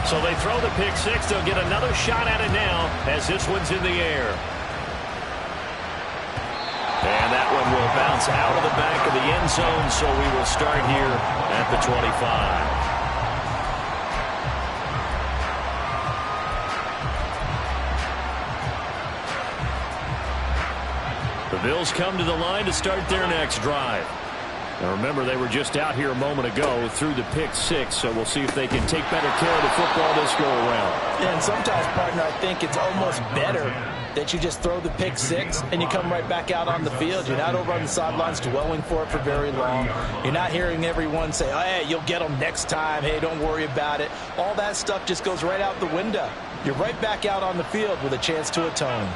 So they throw the pick six. They'll get another shot at it now as this one's in the air. And that one will bounce out of the back of the end zone, so we will start here at the 25. The Bills come to the line to start their next drive. Now remember, they were just out here a moment ago through the pick six, so we'll see if they can take better care of the football this go around. Yeah, and sometimes, partner, I think it's almost better that you just throw the pick six and you come right back out on the field. You're not over on the sidelines dwelling for it for very long. You're not hearing everyone say, oh, hey, you'll get them next time. Hey, don't worry about it. All that stuff just goes right out the window. You're right back out on the field with a chance to atone.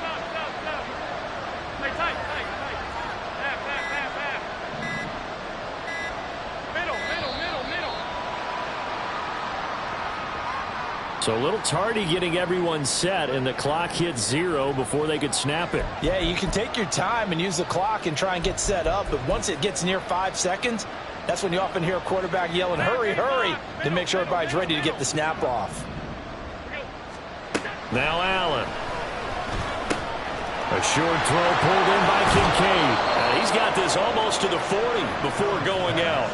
So a little tardy getting everyone set, and the clock hits 0 before they could snap it. Yeah, you can take your time and use the clock and try and get set up, but once it gets near 5 seconds, that's when you often hear a quarterback yelling, hurry, hurry, to make sure everybody's ready to get the snap off. Now Allen. A short throw pulled in by Kincaid. He's got this almost to the 40 before going out.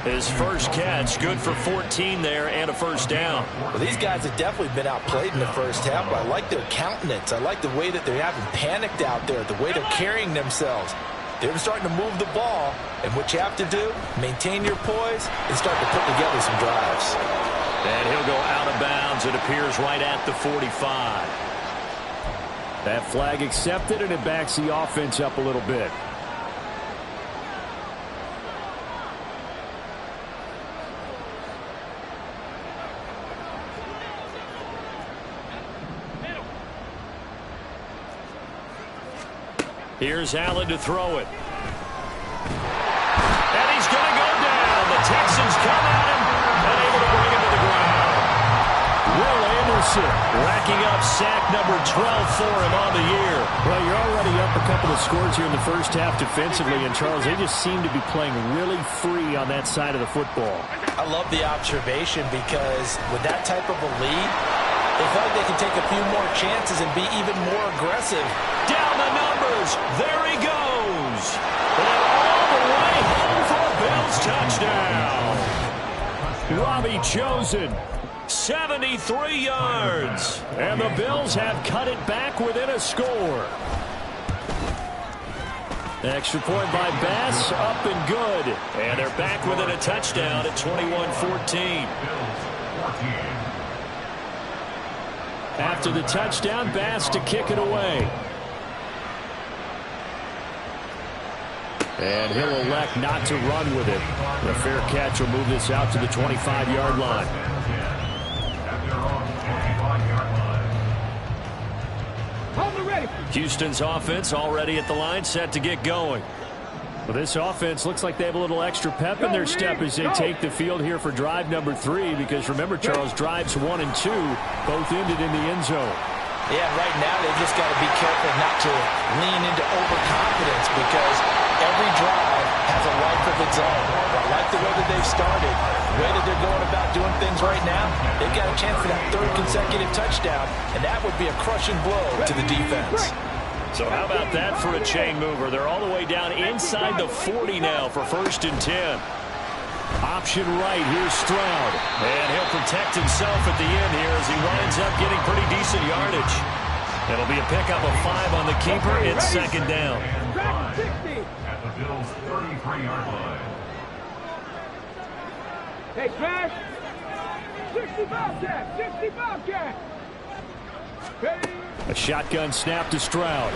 His first catch, good for 14 there and a first down. Well, these guys have definitely been outplayed in the first half, but I like their countenance. I like the way that they haven't panicked out there, the way they're carrying themselves. They're starting to move the ball, and what you have to do, maintain your poise and start to put together some drives. And he'll go out of bounds. It appears right at the 45. That flag accepted, and it backs the offense up a little bit. Here's Allen to throw it. And he's going to go down. The Texans come at him and able to bring him to the ground. Will Anderson racking up sack number 12 for him on the year. Well, you're already up a couple of scores here in the first half defensively, and Charles, they just seem to be playing really free on that side of the football. I love the observation because with that type of a lead, they feel like they can take a few more chances and be even more aggressive. Down the numbers. There he goes. And all the way home for a Bills touchdown. Robbie Chosen, 73 yards. And the Bills have cut it back within a score. Extra point by Bass, up and good. And they're back within a touchdown at 21-14. After the touchdown, Bass to kick it away. And he'll elect not to run with it. The fair catch will move this out to the 25-yard line. Houston's offense already at the line, set to get going. Well, this offense looks like they have a little extra pep in their step as they take the field here for drive number 3, because remember, Charles, drives 1 and 2 both ended in the end zone. Yeah, right now they've just got to be careful not to lean into overconfidence, because every drive has a life of its own. I like the way that they've started, the way that they're going about doing things right now. They've got a chance for that 3rd consecutive touchdown, and that would be a crushing blow to the defense. So how about that for a chain mover? They're all the way down inside the 40 now for 1st and 10. Option right, here's Stroud. And he'll protect himself at the end here as he winds up getting pretty decent yardage. It'll be a pickup of 5 on the keeper. It's 2nd down. At the Bills' 33-yard line. Hey, Crash! 60 Bobcat! 60 Bobcat! A shotgun snap to Stroud.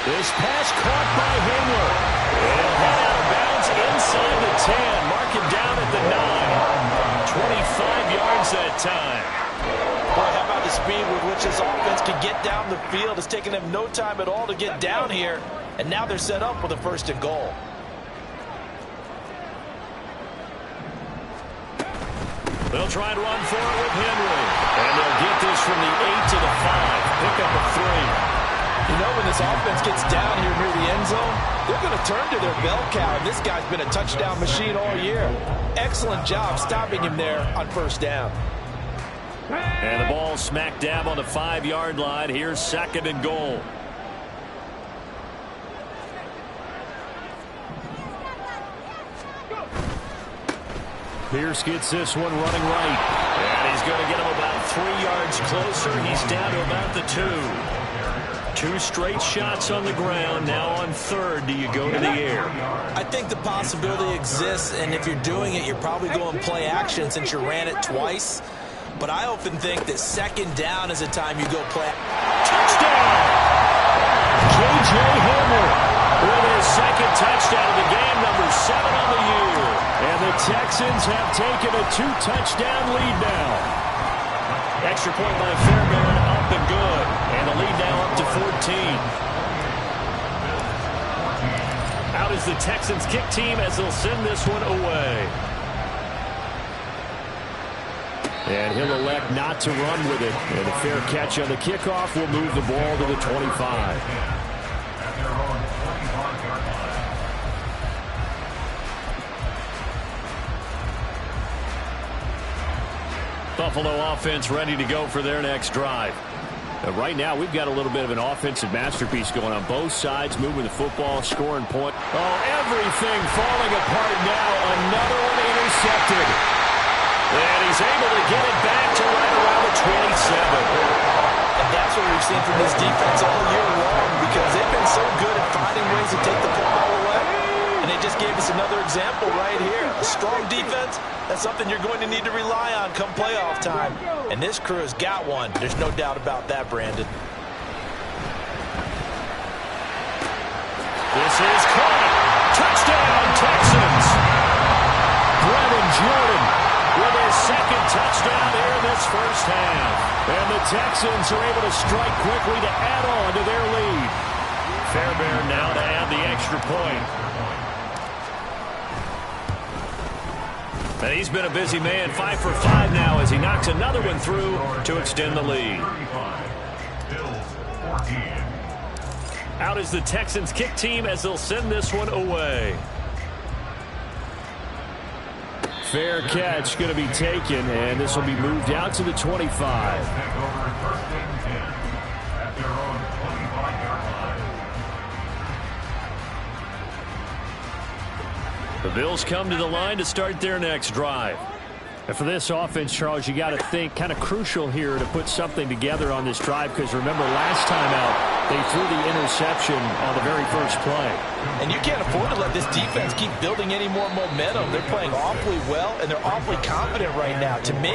This pass caught by Hamler. It'll head out of bounds inside the 10. Mark him down at the 9. 25 yards that time. Boy, how about the speed with which this offense can get down the field? It's taken them no time at all to get down here, and now they're set up with a 1st and goal. They'll try and run for it with Henry. And they'll get this from the 8 to the 5. Pickup of 3. You know, when this offense gets down here near the end zone, they're going to turn to their bell cow. And this guy's been a touchdown machine all year. Excellent job stopping him there on first down. And the ball smack dab on the 5-yard line. Here's 2nd and goal. Pierce gets this one running right. And he's going to get him about 3 yards closer. He's down to about the 2. 2 straight shots on the ground. Now on 3rd, do you go to the air? I think the possibility exists, and if you're doing it, you're probably going play action since you ran it twice. But I often think that 2nd down is a time you go play. Touchdown! J.J. Hamler with his 2nd touchdown of the game, number 7 on the year. And the Texans have taken a 2-touchdown lead now. Extra point by Fairbairn, up and good. And the lead now up to 14. Out is the Texans kick team as they'll send this one away. And he'll elect not to run with it. And a fair catch on the kickoff will move the ball to the 25. Buffalo offense ready to go for their next drive. Right now, we've got a little bit of an offensive masterpiece going on both sides, moving the football, scoring point. Oh, everything falling apart now. Another one intercepted. And he's able to get it back to right around the 27. And that's what we've seen from this defense all year long, because they've been so good at finding ways to take the football away. And they just gave us another example right here. A strong defense, that's something you're going to need to rely on come playoff time. And this crew has got one. There's no doubt about that, Brandon. This is caught. Touchdown, Texans. Brevin Jordan with his 2nd touchdown here in this first half. And the Texans are able to strike quickly to add on to their lead. Fairbairn now to add the extra point. And he's been a busy man, 5 for 5 now as he knocks another one through to extend the lead. Out is the Texans kick team as they'll send this one away. Fair catch going to be taken, and this will be moved out to the 25. The Bills come to the line to start their next drive. And for this offense, Charles, you got to think kind of crucial here to put something together on this drive, because remember last time out, they threw the interception on the very first play. And you can't afford to let this defense keep building any more momentum. They're playing awfully well, and they're awfully confident right now. To me,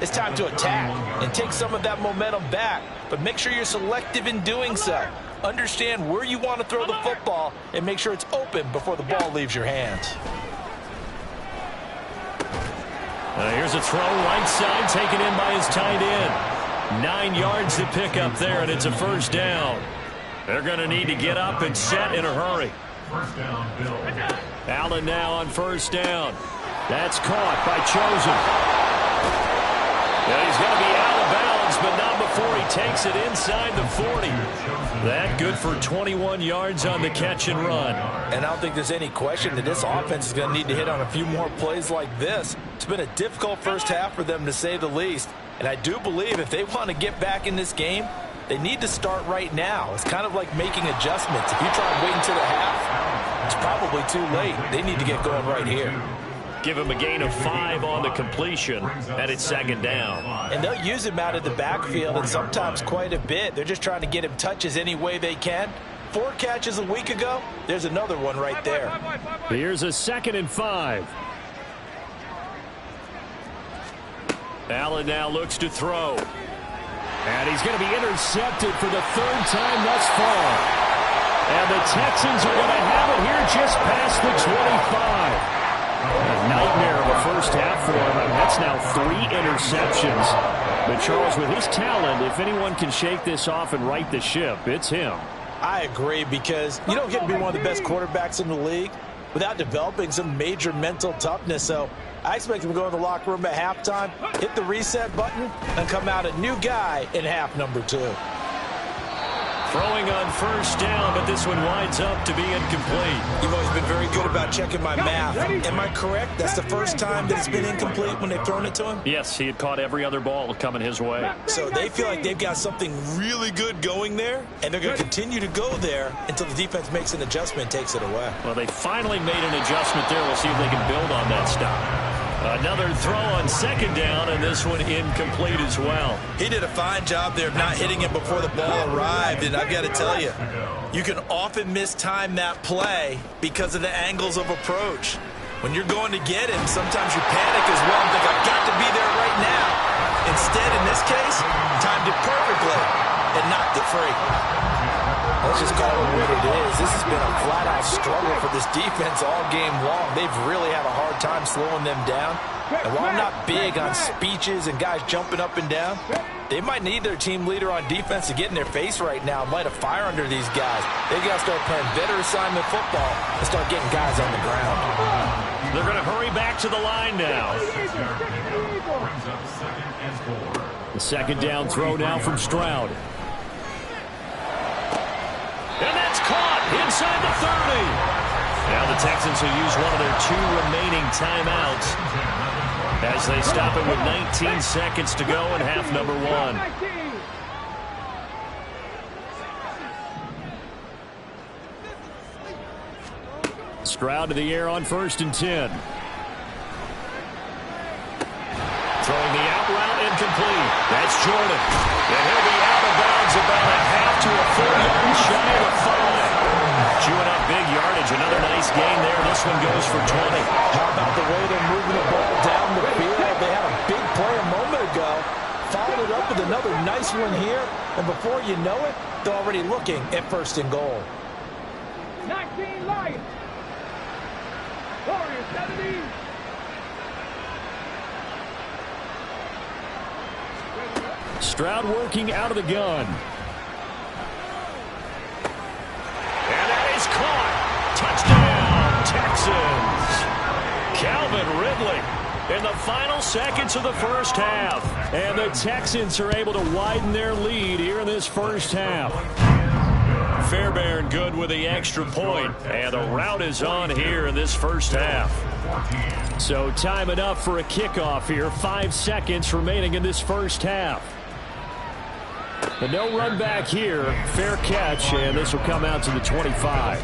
it's time to attack and take some of that momentum back. But make sure you're selective in doing so. Understand where you want to throw the football and make sure it's open before the ball leaves your hands. Here's a throw right side taken in by his tight end. 9 yards to pick up there, and it's a first down. They're going to need to get up and set in a hurry. First down, Bills. Allen now on first down. That's caught by Chosen. He's going to be out of bounds, but not before he takes it inside the 40. That good for 21 yards on the catch and run. And I don't think there's any question that this offense is going to need to hit on a few more plays like this. It's been a difficult first half for them, to say the least. And I do believe if they want to get back in this game, they need to start right now. It's kind of like making adjustments. If you try and wait until the half, it's probably too late. They need to get going right here. Give him a gain of 5 on the completion, and it's 2nd down. And they'll use him out of the backfield, and sometimes quite a bit. They're just trying to get him touches any way they can. 4 catches a week ago, there's another one right there. Here's a 2nd and 5. Allen now looks to throw. And he's going to be intercepted for the 3rd time thus far. And the Texans are going to have it here just past the 25. A nightmare of a first half for him. I mean, that's now 3 interceptions. But Charles, with his talent, if anyone can shake this off and right the ship, it's him. I agree, because you don't get to be one of the best quarterbacks in the league without developing some major mental toughness. So I expect him to go in the locker room at halftime, hit the reset button, and come out a new guy in half number 2. Throwing on first down, but this one winds up to be incomplete. You've always been very good about checking my math. Am I correct? That's the first time that it's been incomplete when they've thrown it to him? Yes, he had caught every other ball coming his way. So they feel like they've got something really good going there, and they're going to continue to go there until the defense makes an adjustment and takes it away. Well, they finally made an adjustment there. We'll see if they can build on that stop. Another throw on second down, and this one incomplete as well. He did a fine job there of not hitting it before the ball arrived, and I've got to tell you, you can often mistime that play because of the angles of approach. When you're going to get him, sometimes you panic as well and think, I've got to be there right now. Instead, in this case, timed it perfectly and knocked it free. Let's just call it what it is. This has been a flat-out struggle for this defense all game long. They've really had a hard time slowing them down. And while I'm not big on speeches and guys jumping up and down, they might need their team leader on defense to get in their face right now and light a fire under these guys. They've got to start playing better assignment football and start getting guys on the ground. They're going to hurry back to the line now. The second down throw now from Stroud. And that's caught inside the 30. Now the Texans will use one of their 2 remaining timeouts as they stop it with 19 seconds to go in half number 1. Stroud to the air on 1st and 10. Throwing the out route incomplete. That's Jordan. And he'll be out of bounds about a half to a full yard shy of the 5. Chewing up big yardage. Another nice gain there. This one goes for 20. How about the way they're moving the ball down the field? They had a big play a moment ago. Followed it up with another nice one here. And before you know it, they're already looking at 1st and goal. 19 Lions. Warriors 70. Stroud working out of the gun. And that is caught. Touchdown, Texans. Calvin Ridley in the final seconds of the first half. And the Texans are able to widen their lead here in this first half. Fairbairn good with the extra point. And the route is on here in this first half. So time enough for a kickoff here. 5 seconds remaining in this first half. But no run back here. Fair catch, and this will come out to the 25.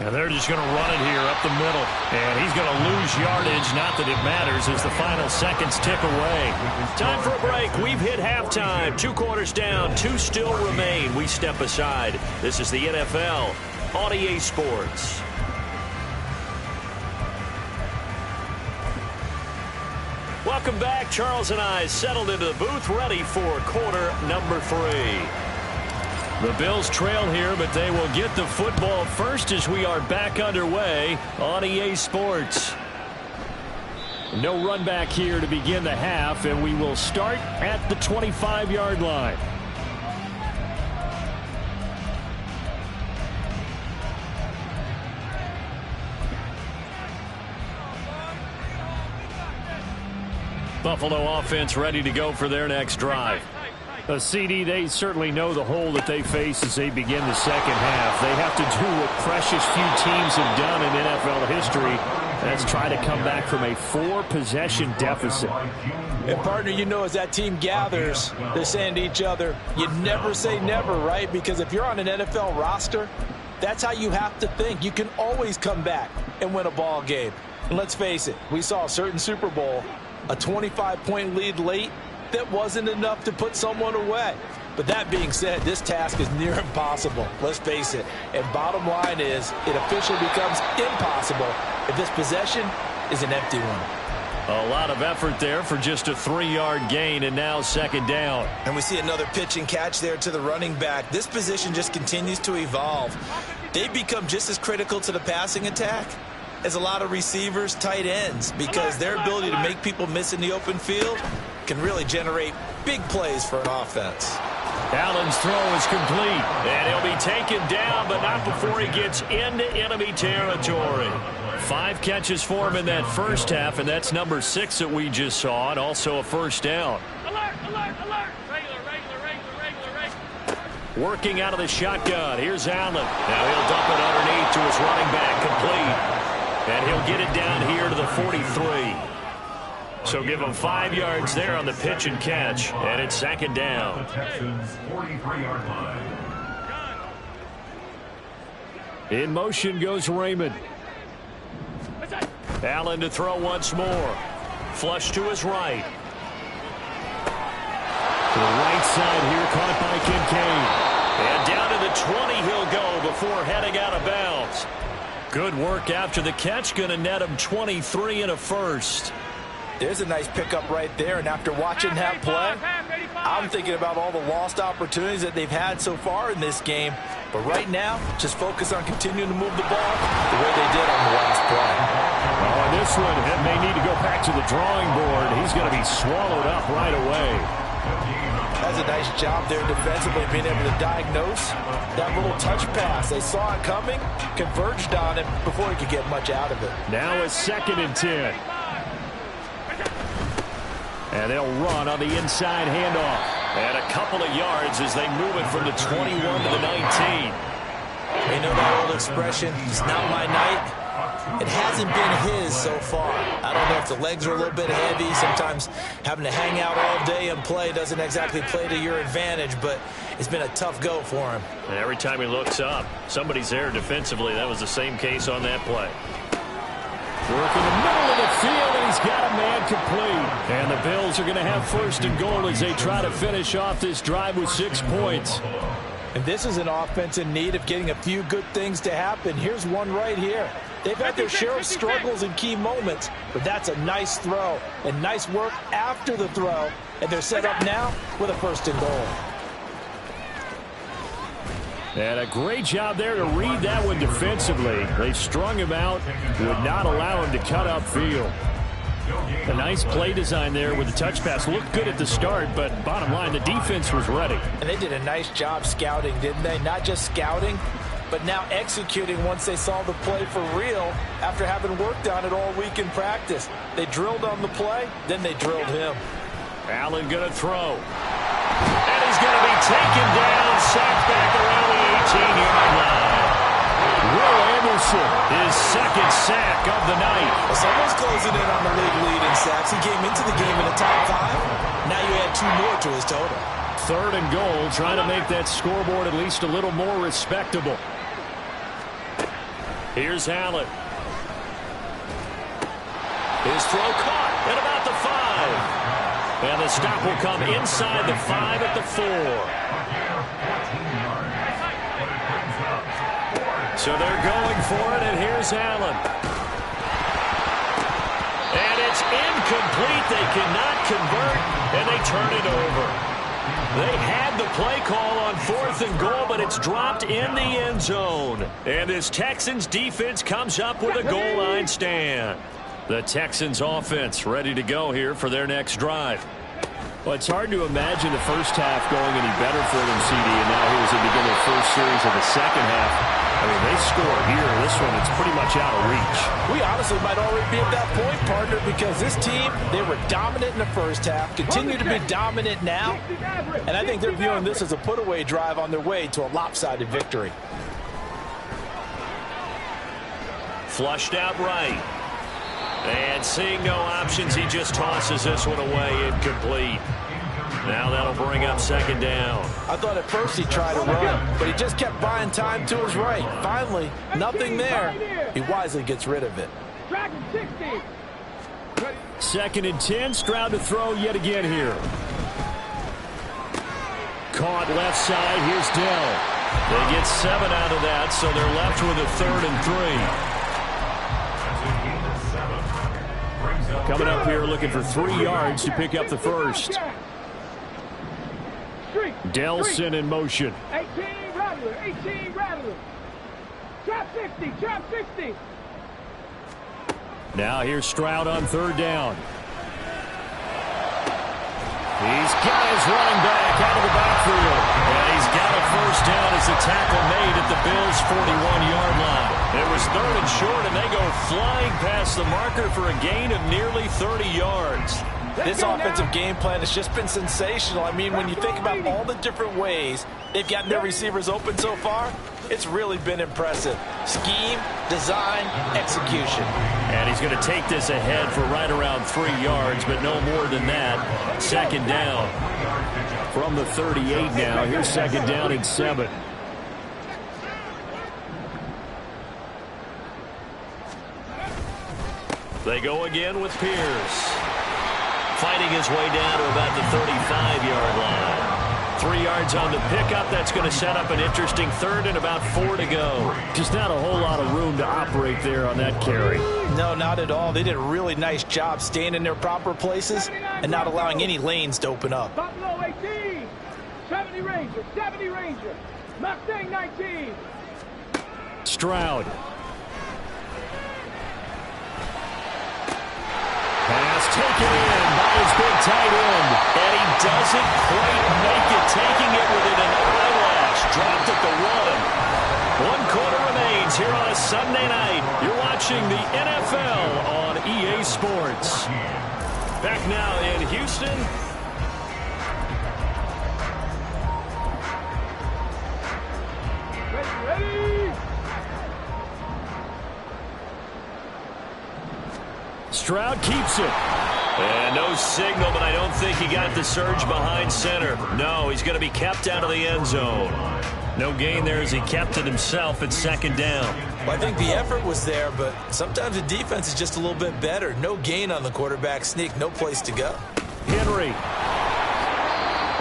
And they're just going to run it here up the middle. And he's going to lose yardage. Not that it matters as the final seconds tick away. Time for a break. We've hit halftime. 2 quarters down. 2 still remain. We step aside. This is the NFL on EA Sports. Welcome back. Charles and I settled into the booth ready for quarter number 3. The Bills trail here, but they will get the football first as we are back underway on EA Sports. No run back here to begin the half, and we will start at the 25-yard line. Buffalo offense ready to go for their next drive. CD, they certainly know the hole that they face as they begin the second half. They have to do what precious few teams have done in NFL history. That's try to come back from a 4-possession deficit. And, partner, you know, as that team gathers, they're saying to each other, you never say never, right? Because if you're on an NFL roster, that's how you have to think. You can always come back and win a ball game. And let's face it, we saw a certain Super Bowl, a 25-point lead late, that wasn't enough to put someone away. But that being said, this task is near impossible. Let's face it. And bottom line is, it officially becomes impossible if this possession is an empty one. A lot of effort there for just a 3-yard gain, and now second down. And we see another pitch and catch there to the running back. This position just continues to evolve. They become just as critical to the passing attack as a lot of receivers, tight ends, because their ability to make people miss in the open field can really generate big plays for an offense. Allen's throw is complete, and he'll be taken down, but not before he gets into enemy territory. 5 catches for him in that first half, and that's number 6 that we just saw, and also a first down. Alert, alert, alert. Regular. Working out of the shotgun. Here's Allen. Now he'll dump it underneath to his running back, complete. And he'll get it down here to the 43. So give him 5 yards there on the pitch and catch, and it's second down. The Texans' 43-yard line. In motion goes Raymond. Allen to throw once more. Flush to his right. To the right side here, caught by Kincaid. And down to the 20 he'll go before heading out of bounds. Good work after the catch. Going to net him 23 and a first. There's a nice pickup right there, and after watching that play, I'm thinking about all the lost opportunities that they've had so far in this game. But right now, just focus on continuing to move the ball the way they did on the last play. Oh, and this one, it may need to go back to the drawing board. He's going to be swallowed up right away. That's a nice job there defensively, being able to diagnose that little touch pass. They saw it coming, converged on it before he could get much out of it. Now a 2nd and 10. And they'll run on the inside handoff. And a couple of yards as they move it from the 21 to the 19. You know that old expression, it's not my night. It hasn't been his so far. I don't know if the legs are a little bit heavy. Sometimes having to hang out all day and play doesn't exactly play to your advantage, but it's been a tough go for him. And every time he looks up, somebody's there defensively. That was the same case on that play. Work in the middle of the field, and he's got a man complete. And the Bills are going to have 1st and goal as they try to finish off this drive with 6 points. And this is an offense in need of getting a few good things to happen. Here's one right here. They've had their share of struggles in key moments, but that's a nice throw and nice work after the throw. And they're set up now with a 1st and goal. And a great job there to read that one defensively. They strung him out, would not allow him to cut upfield. A nice play design there with the touch pass. Looked good at the start, but bottom line, the defense was ready. And they did a nice job scouting, didn't they? Not just scouting, but now executing once they saw the play for real after having worked on it all week in practice. They drilled on the play, then they drilled him. Allen going to throw. And he's going to be taken down, sacked back around the 18-yard line. Will Anderson, his 2nd sack of the night. Well, someone's closing in on the league lead in sacks. He came into the game in the top 5. Now you add 2 more to his total. 3rd and goal, trying to make that scoreboard at least a little more respectable. Here's Allen. His throw caught at about the 5. And the stop will come inside the 5 at the 4. So they're going for it, and here's Allen. And it's incomplete. They cannot convert, and they turn it over. They had the play call on 4th and goal, but it's dropped in the end zone. And this Texans defense comes up with a goal line stand. The Texans offense ready to go here for their next drive. Well, it's hard to imagine the first half going any better for them, CD, and now here as they begin their first series of the second half. I mean, they score here. This one, it's pretty much out of reach. We honestly might already be at that point, partner, because this team, they were dominant in the first half, continue to be dominant now, and I think they're viewing this as a put-away drive on their way to a lopsided victory. Flushed out right. And seeing no options, he just tosses this one away, incomplete. Now that'll bring up 2nd down. I thought at first he tried to run, but he just kept buying time to his right. Finally, nothing there. He wisely gets rid of it. 2nd and 10, Stroud to throw yet again here. Caught left side, here's Dell. They get 7 out of that, so they're left with a 3rd and 3. Coming up here looking for 3 yards to pick up the first. Delson in motion. 18 Rattler. Trap 60. Now here's Stroud on 3rd down. He's got his running back out of the backfield. a first down as the tackle made at the Bills' 41-yard line. It was 3rd and short, and they go flying past the marker for a gain of nearly 30 yards. This offensive game plan has just been sensational. I mean, when you think about all the different ways they've gotten their receivers open so far, it's really been impressive. Scheme, design, execution. And he's going to take this ahead for right around 3 yards, but no more than that. 2nd down. From the 38 now, here's 2nd down and 7. They go again with Pierce. Fighting his way down to about the 35-yard line. 3 yards on the pickup. That's going to set up an interesting 3rd and about 4 to go. Just not a whole lot of room to operate there on that carry. No, not at all. They did a really nice job staying in their proper places and not allowing any lanes to open up. Buffalo 18. 70 Ranger. 70 Ranger. Mustang 19. Stroud. Pass taken in by his big tight end. And he doesn't quite make it, taking it within an eyelash. Dropped at the 1. 1 quarter remains here on a Sunday night. You're watching the NFL on EA Sports. Back now in Houston. Ready. Stroud keeps it. And no signal, but I don't think he got the surge behind center. No, he's going to be kept out of the end zone. No gain there as he kept it himself at 2nd down. Well, I think the effort was there, but sometimes the defense is just a little bit better. No gain on the quarterback sneak, no place to go. Henry.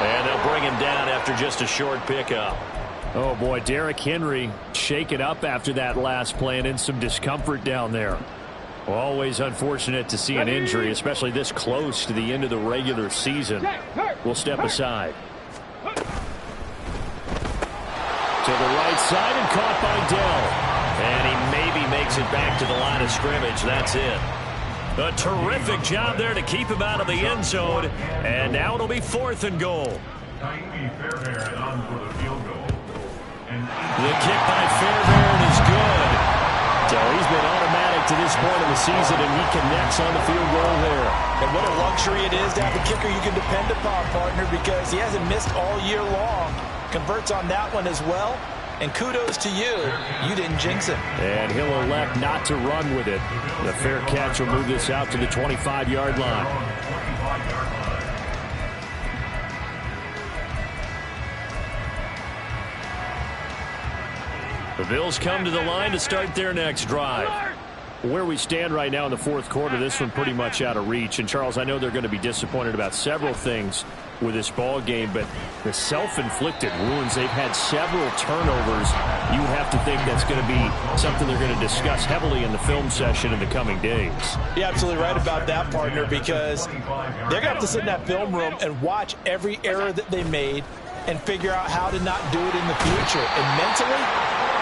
And they'll bring him down after just a short pickup. Oh, boy, Derrick Henry shaken up after that last play and in some discomfort down there. Always unfortunate to see an injury, especially this close to the end of the regular season. We'll step aside. To the right side and caught by Dell. And he maybe makes it back to the line of scrimmage. That's it. A terrific job there to keep him out of the end zone. And now it'll be 4th and goal. Taimi Fairbairn on for the field goal. The kick by Fairbairn is good. So he's been automatic to this point in the season, and he connects on the field goal there. And what a luxury it is to have a kicker you can depend upon, partner, because he hasn't missed all year long. Converts on that one as well. And kudos to you. You didn't jinx him. And he'll elect not to run with it. The fair catch will move this out to the 25-yard line. The Bills come to the line to start their next drive. Where we stand right now in the 4th quarter, this one pretty much out of reach. And, Charles, I know they're going to be disappointed about several things with this ball game, but the self-inflicted wounds, they've had several turnovers. You have to think that's going to be something they're going to discuss heavily in the film session in the coming days. You're absolutely right about that, partner, because they're going to have to sit in that film room and watch every error that they made and figure out how to not do it in the future. And mentally,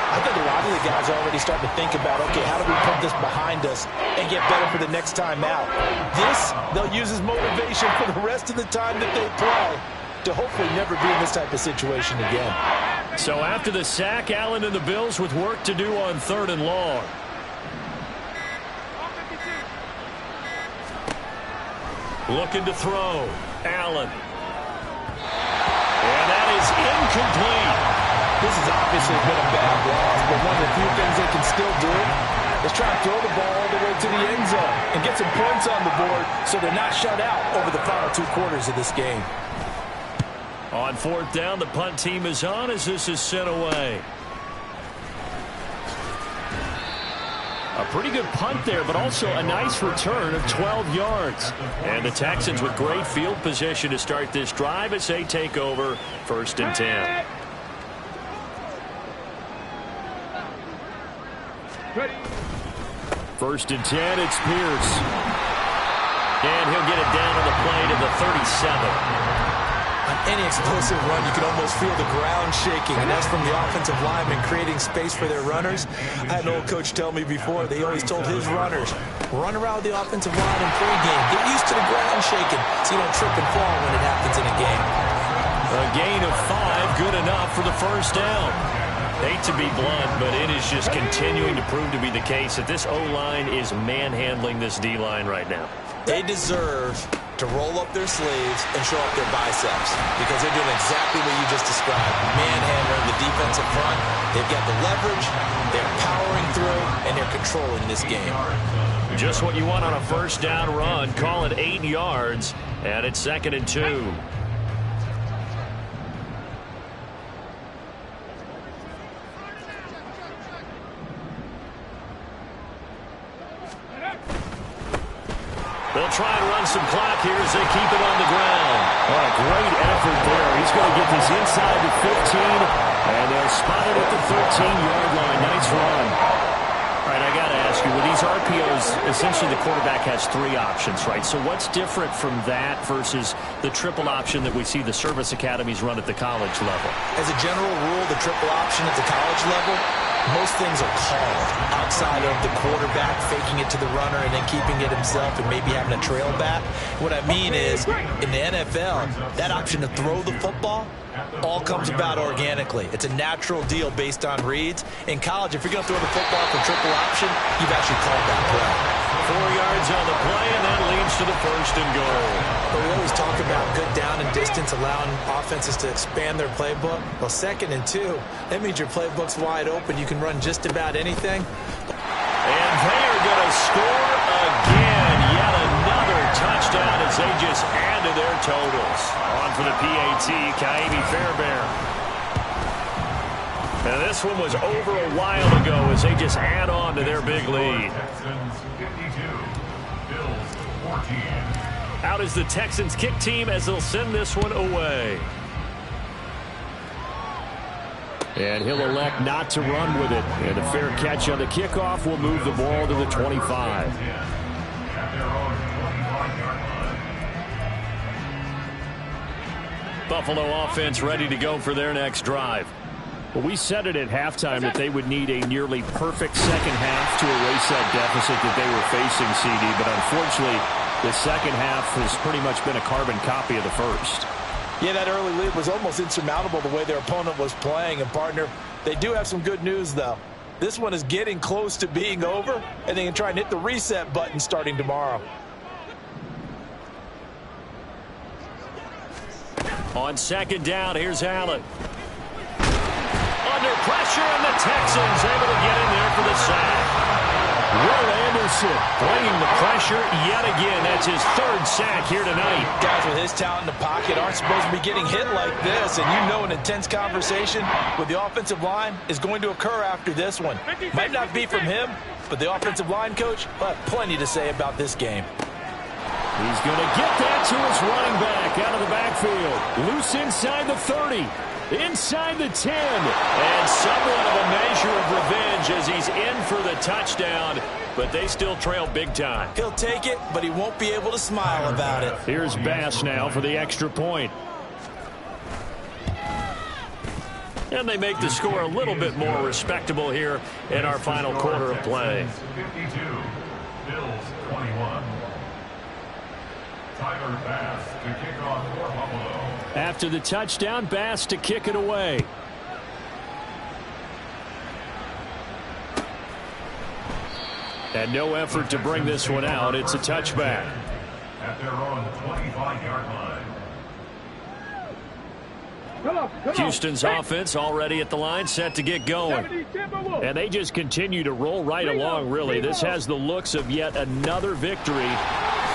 I think a lot of the guys are already starting to think about, okay, how do we put this behind us and get better for the next time out? This, they'll use as motivation for the rest of the time that they play to hopefully never be in this type of situation again. So after the sack, Allen and the Bills with work to do on 3rd and long. Looking to throw. Allen. And that is incomplete. This has obviously been a bad loss, but one of the few things they can still do is try to throw the ball all the way to the end zone and get some points on the board so they're not shut out over the final 2 quarters of this game. On 4th down, the punt team is on as this is sent away. A pretty good punt there, but also a nice return of 12 yards. And the Texans with great field position to start this drive as they take over 1st and 10. Ready. 1st and 10, it's Pierce. And he'll get it down to the play to the 37. On any explosive run, you can almost feel the ground shaking, and that's from the offensive linemen creating space for their runners. I had an old coach tell me before, they always told his runners, run around the offensive line in pregame. Get used to the ground shaking so you don't trip and fall when it happens in a game. A gain of 5, good enough for the first down. Hate to be blunt, but it is just continuing to prove to be the case that this O-line is manhandling this D-line right now. They deserve to roll up their sleeves and show up their biceps because they're doing exactly what you just described. Manhandling the defensive front. They've got the leverage, they're powering through, and they're controlling this game. Just what you want on a first down run. Call it 8 yards, and it's 2nd and 2. They'll try and run some clock here as they keep it on the ground. Oh, a great effort there. He's going to get this inside the 15, and they'll spot it at the 13-yard line. Nice run. All right, I got to ask you, with these RPOs, essentially the quarterback has 3 options, right? So what's different from that versus the triple option that we see the service academies run at the college level? As a general rule, the triple option at the college level, most things are called outside of the quarterback faking it to the runner and then keeping it himself and maybe having a trail back. What I mean is, in the NFL, that option to throw the football all comes about organically. It's a natural deal based on reads. In college, if you're going to throw the football for triple option, you've actually called that play. 4 yards on the play, and that leads to the 1st and goal. But we always talk about good down and distance, allowing offenses to expand their playbook. Well, 2nd and 2, that means your playbook's wide open. You can run just about anything. And they are going to score again. Yet another touchdown as they just add to their totals. On for the PAT, Ka'imi Fairbairn. And this one was over a while ago as they just add on to their big lead. Texans 52, Bills 14. Out is the Texans kick team as they'll send this one away. And he'll elect not to run with it. And a fair catch on the kickoff will move the ball to the 25. Buffalo offense ready to go for their next drive. Well, we said it at halftime that they would need a nearly perfect second half to erase that deficit that they were facing, CD. But unfortunately, the second half has pretty much been a carbon copy of the first. Yeah, that early lead was almost insurmountable the way their opponent was playing. And, partner, they do have some good news, though. This one is getting close to being over, and they can try and hit the reset button starting tomorrow. On 2nd down, here's Allen. Under pressure, and the Texans able to get in there for the sack. Will Anderson bringing the pressure yet again. That's his 3rd sack here tonight. Guys with his talent in the pocket aren't supposed to be getting hit like this, and you know an intense conversation with the offensive line is going to occur after this one. Might not be from him, but the offensive line coach will have plenty to say about this game. He's going to get that to his running back out of the backfield. Loose inside the 30. Inside the 10. And somewhat of a measure of revenge as he's in for the touchdown. But they still trail big time. He'll take it, but he won't be able to smile about it. Here's Bass now for the extra point. And they make the score a little bit more respectable here in our final quarter of play. 52, Bills 21. Tyler Bass to kick off for Buffalo. After the touchdown, Bass to kick it away. And no effort to bring this one out. It's a touchback. At their own 25-yard line. Houston's offense already at the line, set to get going. And they just continue to roll right along, really. This has the looks of yet another victory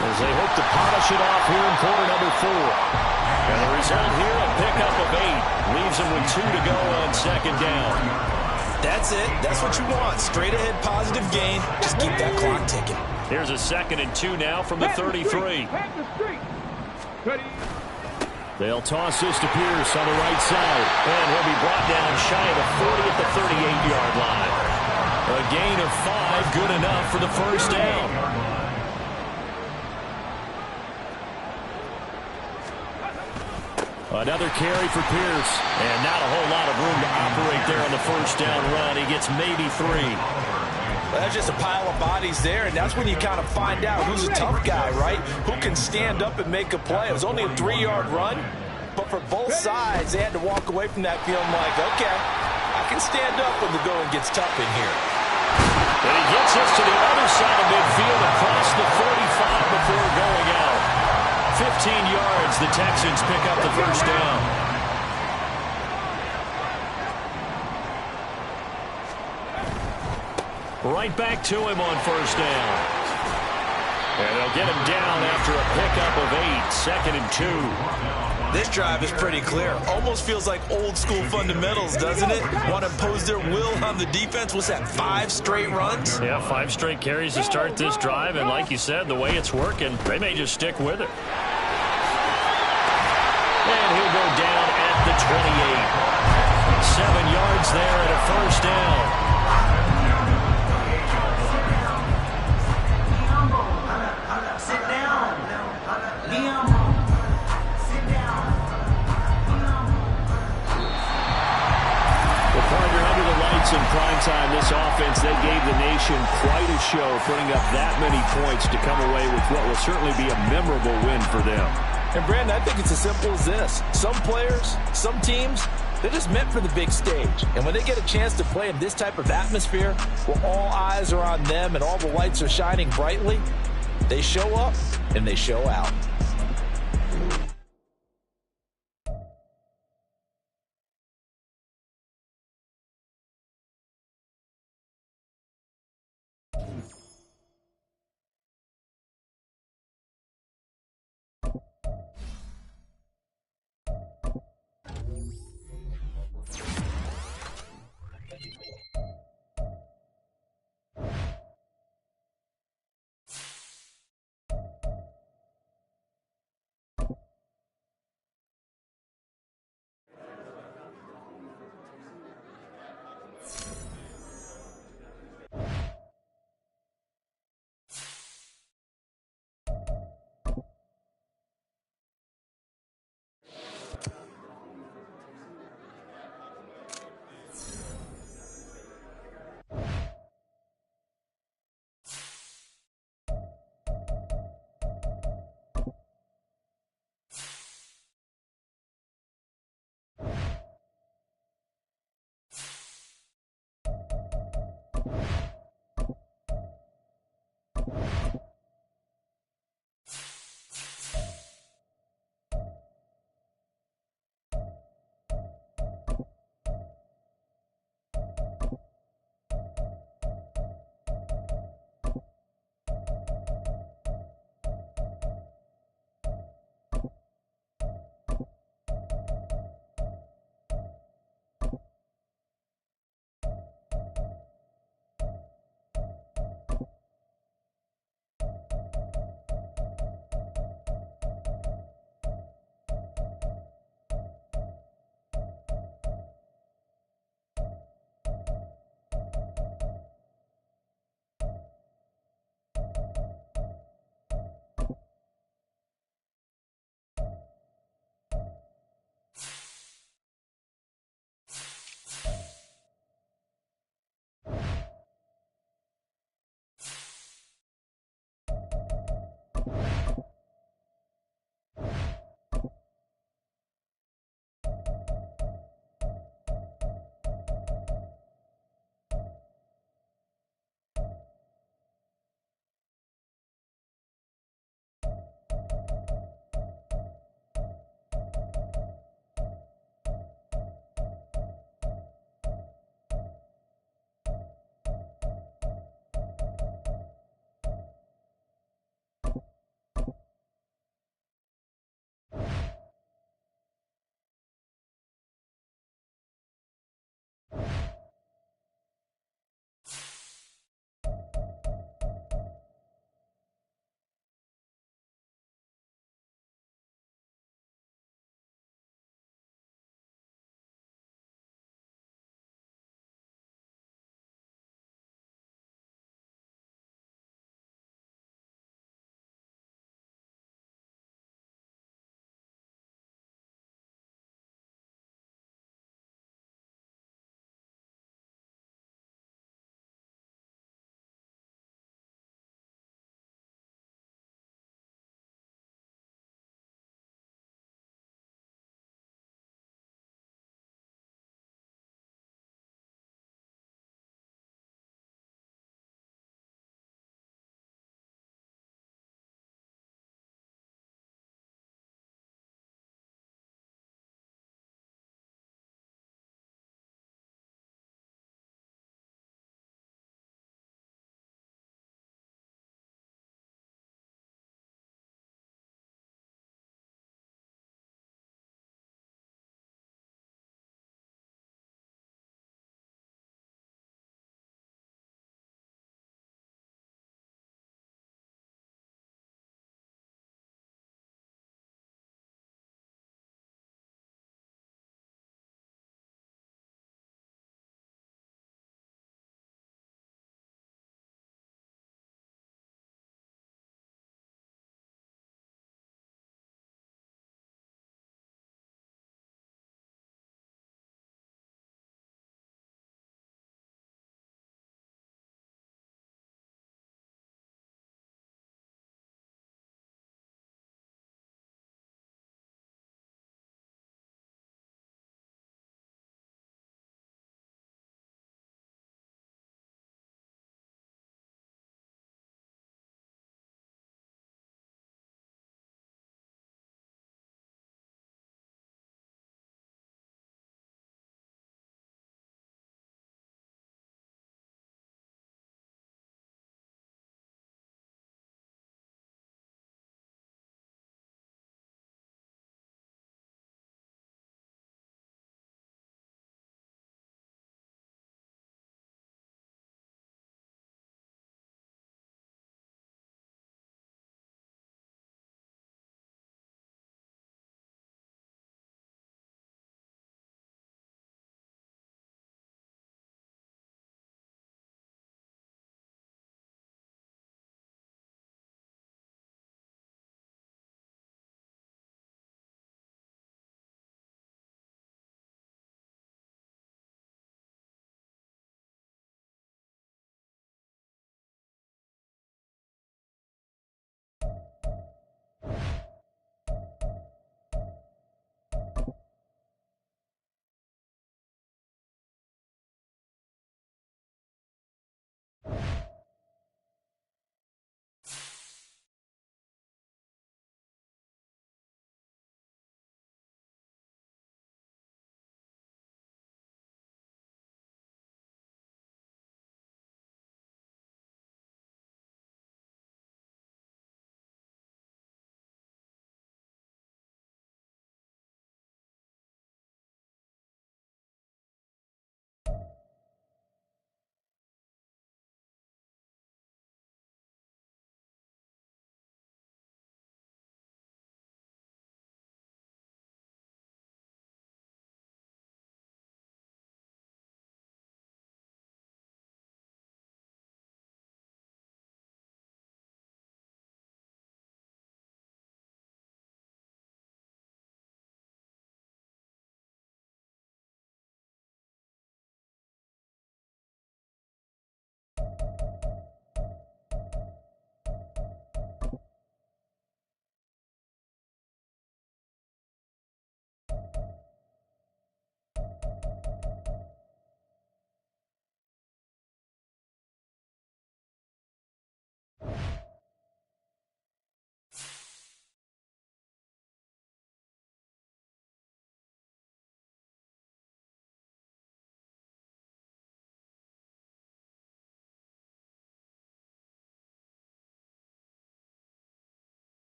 as they hope to polish it off here in quarter number 4. And the result here, a pickup of 8. Leaves them with 2 to go on 2nd down. That's it. That's what you want. Straight ahead positive gain. Just keep that clock ticking. Here's a 2nd and 2 now from the 33. They'll toss this to Pierce on the right side. And he'll be brought down shy of the 40 at the 38-yard line. A gain of 5, good enough for the first down. Another carry for Pierce. And not a whole lot of room to operate there on the first down run. He gets maybe 3. Well, that's just a pile of bodies there, and that's when you kind of find out who's a tough guy, right? Who can stand up and make a play. It was only a 3-yard run, But for both sides, they had to walk away from that feeling like, okay, I can stand up when the going gets tough in here. And he gets us to the other side of midfield across the 45 before going out. 15 yards, the Texans pick up the first down. Right back to him on first down. And they'll get him down after a pickup of 8, 2nd and 2. This drive is pretty clear. Almost feels like old school fundamentals, doesn't it? Want to impose their will on the defense. What's that, 5 straight runs? Yeah, 5 straight carries to start this drive. And like you said, the way it's working, they may just stick with it. And he'll go down at the 28. 7 yards there at a first down. In prime time, this offense, they gave the nation quite a show, putting up that many points to come away with what will certainly be a memorable win for them. And Brandon, I think it's as simple as this. Some players, some teams, they're just meant for the big stage. And when they get a chance to play in this type of atmosphere, where all eyes are on them and all the lights are shining brightly, they show up and they show out.